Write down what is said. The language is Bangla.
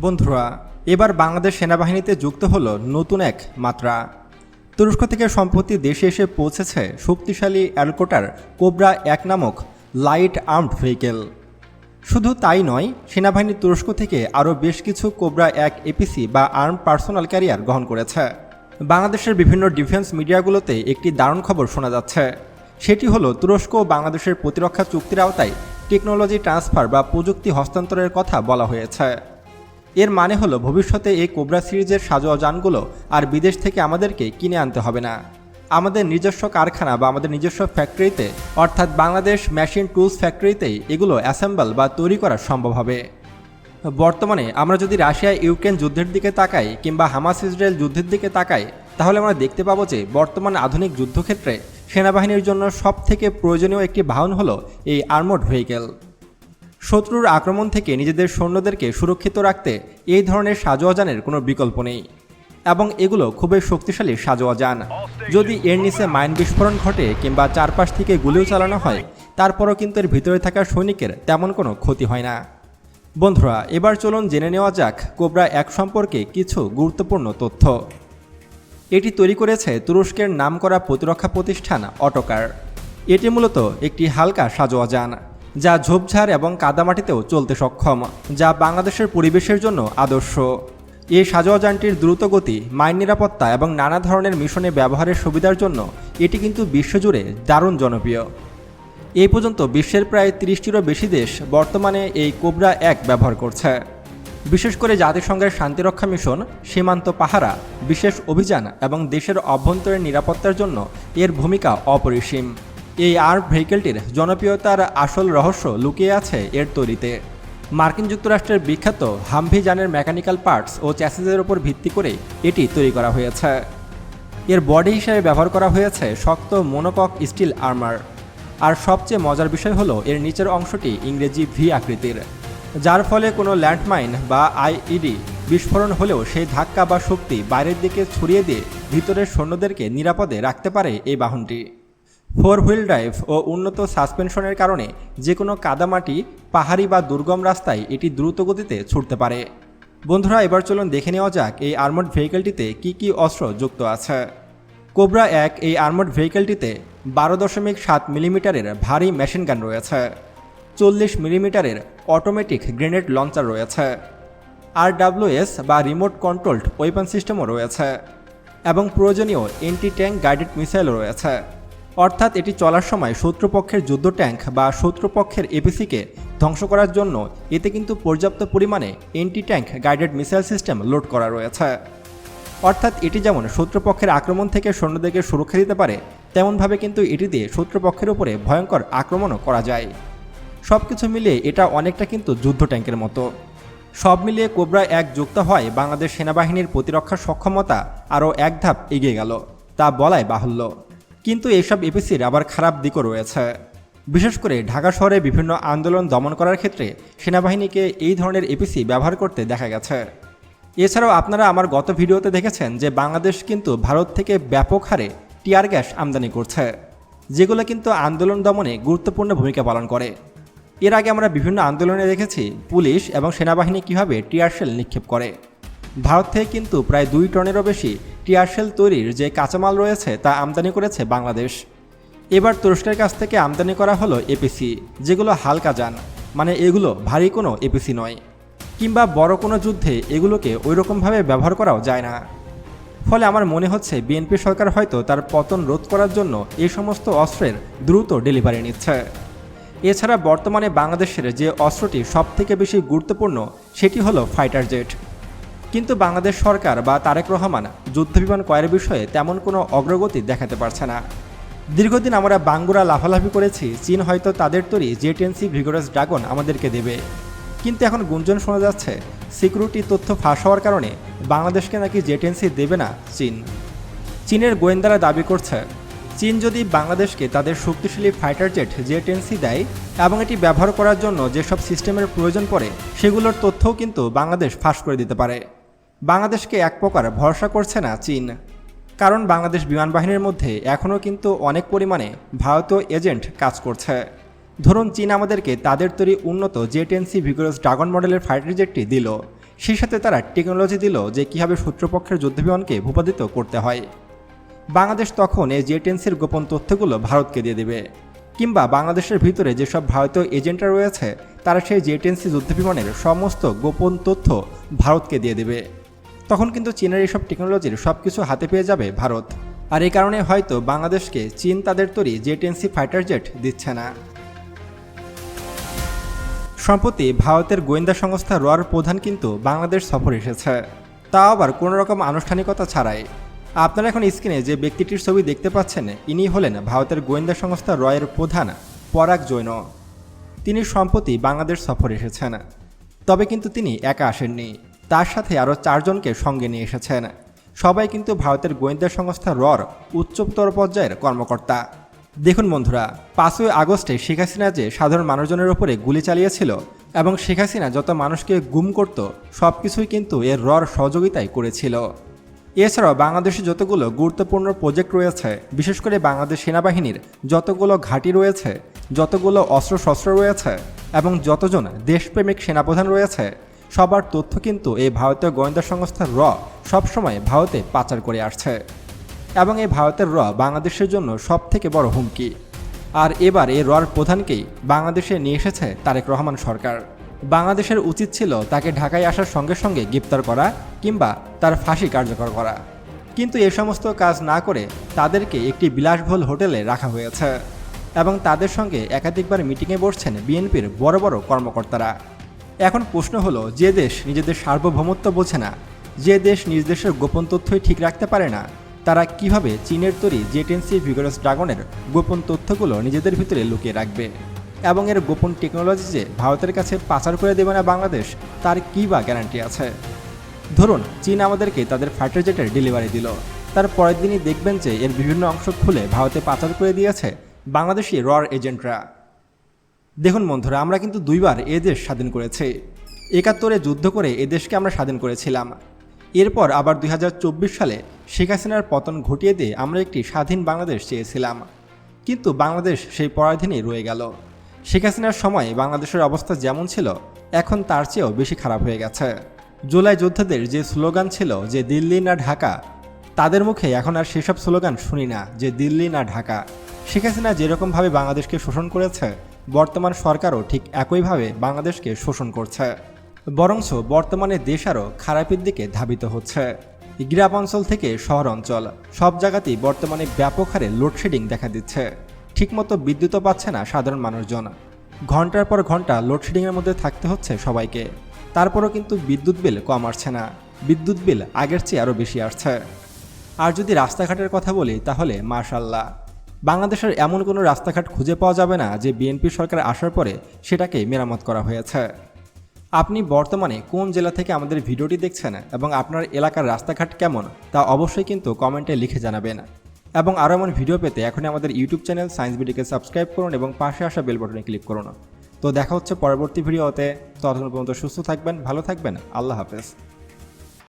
বন্ধুরা, এবার বাংলাদেশ সেনাবাহিনীতে যুক্ত হলো নতুন এক মাত্রা। তুরস্ক থেকে সম্প্রতি দেশে এসে পৌঁছেছে শক্তিশালী অ্যালকোটার কোবরা ১ নামক লাইট আর্মড ভেহিকেল। শুধু তাই নয়, সেনাবাহিনী তুরস্ক থেকে আরও বেশ কিছু কোবরা ১ এপিসি বা আর্ম পার্সোনাল ক্যারিয়ার গ্রহণ করেছে। বাংলাদেশের বিভিন্ন ডিফেন্স মিডিয়াগুলোতে একটি দারুণ খবর শোনা যাচ্ছে। সেটি হলো তুরস্ক ও বাংলাদেশের প্রতিরক্ষা চুক্তির আওতায় টেকনোলজি ট্রান্সফার বা প্রযুক্তি হস্তান্তরের কথা বলা হয়েছে। এর মানে হলো ভবিষ্যতে এই কোবরা সিরিজের সাজোয়া যানগুলো আর বিদেশ থেকে আমাদেরকে কিনে আনতে হবে না। আমাদের নিজস্ব কারখানা বা আমাদের নিজস্ব ফ্যাক্টরিতে, অর্থাৎ বাংলাদেশ মেশিন টুলস ফ্যাক্টরিতেই এগুলো অ্যাসেম্বল বা তৈরি করা সম্ভব হবে। বর্তমানে আমরা যদি রাশিয়া ইউক্রেন যুদ্ধের দিকে তাকাই কিংবা হামাস ইসরায়েল যুদ্ধের দিকে তাকাই, তাহলে আমরা দেখতে পাবো যে বর্তমান আধুনিক যুদ্ধক্ষেত্রে সেনাবাহিনীর জন্য সবথেকে প্রয়োজনীয় একটি বাহন হলো এই আর্মড ভেহিকেল। শত্রুর আক্রমণ থেকে নিজেদের সৈন্যদেরকে সুরক্ষিত রাখতে এই ধরনের সাজোয়া যানের কোনো বিকল্প নেই, এবং এগুলো খুবই শক্তিশালী সাজোয়া যান। যদি এর নিচে মাইন বিস্ফোরণ ঘটে কিংবা চারপাশ থেকে গুলিও চালানো হয়, তারপরও কিন্তু এর ভিতরে থাকা সৈনিকের তেমন কোনো ক্ষতি হয় না। বন্ধুরা, এবার চলুন জেনে নেওয়া যাক কোবরা ১ সম্পর্কে কিছু গুরুত্বপূর্ণ তথ্য। এটি তৈরি করেছে তুরস্কের নামকরা প্রতিরক্ষা প্রতিষ্ঠান অটোকার। এটি মূলত একটি হালকা সাজোয়া যান যা ঝোপঝাড় এবং কাদামাটিতেও চলতে সক্ষম, যা বাংলাদেশের পরিবেশের জন্য আদর্শ। এই সাজোয়া যানটির দ্রুত গতি, মাইন নিরাপত্তা এবং নানা ধরনের মিশনে ব্যবহারের সুবিধার জন্য এটি কিন্তু বিশ্বজুড়ে দারুণ জনপ্রিয়। এই পর্যন্ত বিশ্বের প্রায় ৩০টিরও বেশি দেশ বর্তমানে এই কোবরা ১ ব্যবহার করছে। বিশেষ করে জাতিসংঘের শান্তিরক্ষা মিশন, সীমান্ত পাহারা, বিশেষ অভিযান এবং দেশের অভ্যন্তরীণ নিরাপত্তার জন্য এর ভূমিকা অপরিসীম। এই আর্ম ভেহিকেলটির জনপ্রিয়তার আসল রহস্য লুকিয়ে আছে এর তৈরিতে। মার্কিন যুক্তরাষ্ট্রের বিখ্যাত হামভি যানের মেকানিক্যাল পার্টস ও চ্যাসিসের উপর ভিত্তি করে এটি তৈরি করা হয়েছে। এর বডি হিসেবে ব্যবহার করা হয়েছে শক্ত মোনোকক স্টিল আর্মার। আর সবচেয়ে মজার বিষয় হলো এর নিচের অংশটি ইংরেজি ভি আকৃতির, যার ফলে কোনো ল্যান্ডমাইন বা আইইডি বিস্ফোরণ হলেও সেই ধাক্কা বা শক্তি বাইরের দিকে ছড়িয়ে দিয়ে ভিতরের সৈন্যদেরকে নিরাপদে রাখতে পারে এই বাহনটি। 4 হুইল ড্রাইভ ও উন্নত সাসপেনশনের কারণে যে কোনো কাদামাটি, পাহাড়ি বা দুর্গম রাস্তায় এটি দ্রুত গতিতে ছুটতে পারে। বন্ধুরা, এবার চলুন দেখে নেওয়া যাক এই আর্মড ভেহিকেলটিতে কী কী অস্ত্র যুক্ত আছে। কোবরা ১ এই আর্মড ভেহিকেলটিতে 12.7 মিলিমিটারের ভারী মেশিন গান রয়েছে, 40 মিলিমিটারের অটোমেটিক গ্রেনেড লঞ্চার রয়েছে, RWS বা রিমোট কন্ট্রোলড ওয়েপন সিস্টেমও রয়েছে, এবং প্রয়োজনীয় এন্টি ট্যাঙ্ক গাইডেড মিসাইলও রয়েছে। অর্থাৎ এটি চলার সময় শত্রুপক্ষের যুদ্ধ ট্যাঙ্ক বা শত্রুপক্ষের এপিসিকে ধ্বংস করার জন্য এতে কিন্তু পর্যাপ্ত পরিমাণে anti tank guided missile system load করা রয়েছে। অর্থাৎ এটি যেমন শত্রুপক্ষের আক্রমণ থেকে সৈন্যদেরকে সুরক্ষা দিতে পারে, তেমনভাবে কিন্তু এটি দিয়ে শত্রুপক্ষের উপরে ভয়ঙ্কর আক্রমণও করা যায়। সব কিছু মিলিয়ে এটা অনেকটা কিন্তু যুদ্ধ ট্যাঙ্কের মতো। সব মিলিয়ে কোবরা ১ যুক্ত হয় বাংলাদেশ সেনাবাহিনীর প্রতিরক্ষা সক্ষমতা আরও এক ধাপ এগিয়ে গেল, তা বলাই বাহুল্য। কিন্তু এইসব এপিসির আবার খারাপ দিকও রয়েছে। বিশেষ করে ঢাকা শহরে বিভিন্ন আন্দোলন দমন করার ক্ষেত্রে সেনাবাহিনীকে এই ধরনের এপিসি ব্যবহার করতে দেখা গেছে। এছাড়াও আপনারা আমার গত ভিডিওতে দেখেছেন যে বাংলাদেশ কিন্তু ভারত থেকে ব্যাপক হারে টিয়ার গ্যাস আমদানি করছে, যেগুলো কিন্তু আন্দোলন দমনে গুরুত্বপূর্ণ ভূমিকা পালন করে। এর আগে আমরা বিভিন্ন আন্দোলনে দেখেছি পুলিশ এবং সেনাবাহিনী কীভাবে টিয়ার শেল নিক্ষেপ করে। ভারত থেকে কিন্তু প্রায় 2 টনেরও বেশি টিয়ার শেল তৈরির যে কাঁচামাল রয়েছে তা আমদানি করেছে বাংলাদেশ। এবার তুরস্কের কাছ থেকে আমদানি করা হলো এপিসি, যেগুলো হালকা যান, মানে এগুলো ভারী কোনো এপিসি নয়, কিংবা বড় কোনো যুদ্ধে এগুলোকে ওইরকমভাবে ব্যবহার করাও যায় না। ফলে আমার মনে হচ্ছে বিএনপি সরকার হয়তো তার পতন রোধ করার জন্য এই সমস্ত অস্ত্রের দ্রুত ডেলিভারি নিচ্ছে। এছাড়া বর্তমানে বাংলাদেশের যে অস্ত্রটি সবথেকে বেশি গুরুত্বপূর্ণ সেটি হলো ফাইটার জেট। কিন্তু বাংলাদেশ সরকার বা তারেক রহমান যুদ্ধবিমান ক্রয়ের বিষয়ে তেমন কোনো অগ্রগতি দেখাতে পারছে না। দীর্ঘদিন আমরা বাঙ্গুরা লাফালাফি করেছি চীন হয়তো তাদের তৈরি জে-10C ভিগোরাস ড্রাগন আমাদেরকে দেবে, কিন্তু এখন গুঞ্জন শোনা যাচ্ছে সিকিউরিটি তথ্য ফাঁস হওয়ার কারণে বাংলাদেশকে নাকি জে-10C দেবে না চীন। চীনের গোয়েন্দারা দাবি করছে চীন যদি বাংলাদেশকে তাদের শক্তিশালী ফাইটার জেট জে-10C দেয় এবং এটি ব্যবহার করার জন্য যেসব সিস্টেমের প্রয়োজন পড়ে সেগুলোর তথ্যও কিন্তু বাংলাদেশ ফাঁস করে দিতে পারে। বাংলাদেশকে এক প্রকার ভরসা করছে না চীন, কারণ বাংলাদেশ বিমান বাহিনীর মধ্যে এখনও কিন্তু অনেক পরিমাণে ভারতীয় এজেন্ট কাজ করছে। ধরুন চীন আমাদেরকে তাদের তৈরি উন্নত জে-10C ভিগোরাস ড্রাগন মডেলের ফাইটার জেটটি দিল, সেই সাথে তারা টেকনোলজি দিল যে কীভাবে শত্রুপক্ষের যুদ্ধবিমানকে ভূপাতিত করতে হয়। বাংলাদেশ তখন এই জেট-এনসির গোপন তথ্যগুলো ভারতকে দিয়ে দেবে, কিংবা বাংলাদেশের ভিতরে যেসব ভারতীয় এজেন্টরা রয়েছে তারা সেই জেট-এনসি যুদ্ধবিমানের সমস্ত গোপন তথ্য ভারতকে দিয়ে দেবে। তখন কিন্তু চীনের এইসব টেকনোলজির সব কিছু হাতে পেয়ে যাবে ভারত। আর এই কারণে হয়তো বাংলাদেশকে চীন তাদের তৈরি জেট-এনসি ফাইটার জেট দিচ্ছে না। সম্প্রতি ভারতের গোয়েন্দা সংস্থা রর প্রধান কিন্তু বাংলাদেশ সফর এসেছে, তাও আবার কোনো রকম আনুষ্ঠানিকতা ছাড়াই। আপনারা এখন স্ক্রিনে যে ব্যক্তিটির ছবি দেখতে পাচ্ছেন ইনি হলেন ভারতের গোয়েন্দা সংস্থা রয়ের প্রধান পরাগ জৈন। তিনি সম্প্রতি বাংলাদেশ সফর এসেছেন, তবে কিন্তু তিনি একা আসেননি, তার সাথে আরও 4 জনকে সঙ্গে নিয়ে এসেছেন। সবাই কিন্তু ভারতের গোয়েন্দা সংস্থা রর উচ্চতর পর্যায়ের কর্মকর্তা। দেখুন বন্ধুরা, 5ই আগস্টে শেখ হাসিনা যে সাধারণ মানুষজনের ওপরে গুলি চালিয়েছিল এবং শেখ হাসিনা যত মানুষকে গুম করত সব কিছুই কিন্তু এর রর সহযোগিতায় করেছিল। এছাড়াও বাংলাদেশে যতগুলো গুরুত্বপূর্ণ প্রজেক্ট রয়েছে, বিশেষ করে বাংলাদেশ সেনাবাহিনীর যতগুলো ঘাঁটি রয়েছে, যতগুলো অস্ত্রশস্ত্র রয়েছে এবং যতজন দেশপ্রেমিক সেনাপ্রধান রয়েছে, সবার তথ্য কিন্তু এই ভারতীয় গোয়েন্দা সংস্থা র সবসময় ভারতে পাচার করে আসছে। এবং এই ভারতের র বাংলাদেশের জন্য সবথেকে বড় হুমকি। আর এবার এই রর প্রধানকেই বাংলাদেশে নিয়ে এসেছে তারেক রহমান সরকার। বাংলাদেশের উচিত ছিল তাকে ঢাকায় আসার সঙ্গে সঙ্গে গ্রেপ্তার করা কিংবা তার ফাঁসি কার্যকর করা, কিন্তু এ সমস্ত কাজ না করে তাদেরকে একটি বিলাসবহুল হোটেলে রাখা হয়েছে এবং তাদের সঙ্গে একাধিকবার মিটিংয়ে বসছেন বিএনপির বড় বড় কর্মকর্তারা। এখন প্রশ্ন হলো, যে দেশ নিজেদের সার্বভৌমত্ব বোঝে না, যে দেশ নিজ দেশের গোপন তথ্যই ঠিক রাখতে পারে না, তারা কিভাবে চীনের তৈরি জেট-এনসি ভিগারাস ড্রাগনের গোপন তথ্যগুলো নিজেদের ভিতরে লুকিয়ে রাখবে এবং এর গোপন টেকনোলজি যে ভারতের কাছে পাচার করে দেবে না বাংলাদেশ, তার কী বা গ্যারান্টি আছে? ধরুন চীন আমাদেরকে তাদের ফাইটার জেটের ডেলিভারি দিল, তার পরের দিনই দেখবেন যে এর বিভিন্ন অংশ খুলে ভারতে পাচার করে দিয়েছে বাংলাদেশি রর এজেন্টরা। দেখুন বন্ধুরা, আমরা কিন্তু 2বার এ দেশ স্বাধীন করেছি। 71-এ যুদ্ধ করে এ দেশকে আমরা স্বাধীন করেছিলাম। এরপর আবার 2024 সালে শেখ হাসিনার পতন ঘটিয়ে দিয়ে আমরা একটি স্বাধীন বাংলাদেশ চেয়েছিলাম, কিন্তু বাংলাদেশ সেই পরাধীনই রয়ে গেল। শেখ হাসিনার সময় বাংলাদেশের অবস্থা যেমন ছিল এখন তার চেয়েও বেশি খারাপ হয়ে গেছে। জুলাই যোদ্ধাদের যে স্লোগান ছিল যে দিল্লি না ঢাকা, তাদের মুখে এখন আর সেসব স্লোগান শুনি না যে দিল্লি না ঢাকা। শেখ হাসিনা যেরকমভাবে বাংলাদেশকে শোষণ করেছে, বর্তমান সরকারও ঠিক একইভাবে বাংলাদেশকে শোষণ করছে। বরঞ্চ বর্তমানে দেশ আরও খারাপের দিকে ধাবিত হচ্ছে। গ্রামাঞ্চল থেকে শহর অঞ্চল সব জায়গাতেই বর্তমানে ব্যাপক হারে লোডশেডিং দেখা দিচ্ছে। ঠিকমতো বিদ্যুৎও পাচ্ছে না সাধারণ মানুষজন। ঘন্টার পর ঘন্টা লোডশেডিংয়ের মধ্যে থাকতে হচ্ছে সবাইকে। তারপরও কিন্তু বিদ্যুৎ বিল কম আসছে না, বিদ্যুৎ বিল আগের চেয়ে আরও বেশি আসছে। আর যদি রাস্তাঘাটের কথা বলি তাহলে মাশাআল্লাহ, বাংলাদেশের এমন কোনো রাস্তাঘাট খুঁজে পাওয়া যাবে না যে বিএনপি সরকার আসার পরে সেটাকে মেরামত করা হয়েছে। আপনি বর্তমানে কোন জেলা থেকে আমাদের ভিডিওটি দেখছেন এবং আপনার এলাকার রাস্তাঘাট কেমন তা অবশ্যই কিন্তু কমেন্টে লিখে জানাবেন। এবং আরও এমন ভিডিও পেতে এখনই আমাদের ইউটিউব চ্যানেল সায়েন্স বিডিকে সাবস্ক্রাইব করুন এবং পাশে আসা বেল বাটনে ক্লিক করুন। তো দেখা হচ্ছে পরবর্তী ভিডিওতে। ততক্ষণ পর্যন্ত সুস্থ থাকবেন, ভালো থাকবেন, আল্লাহ হাফেজ।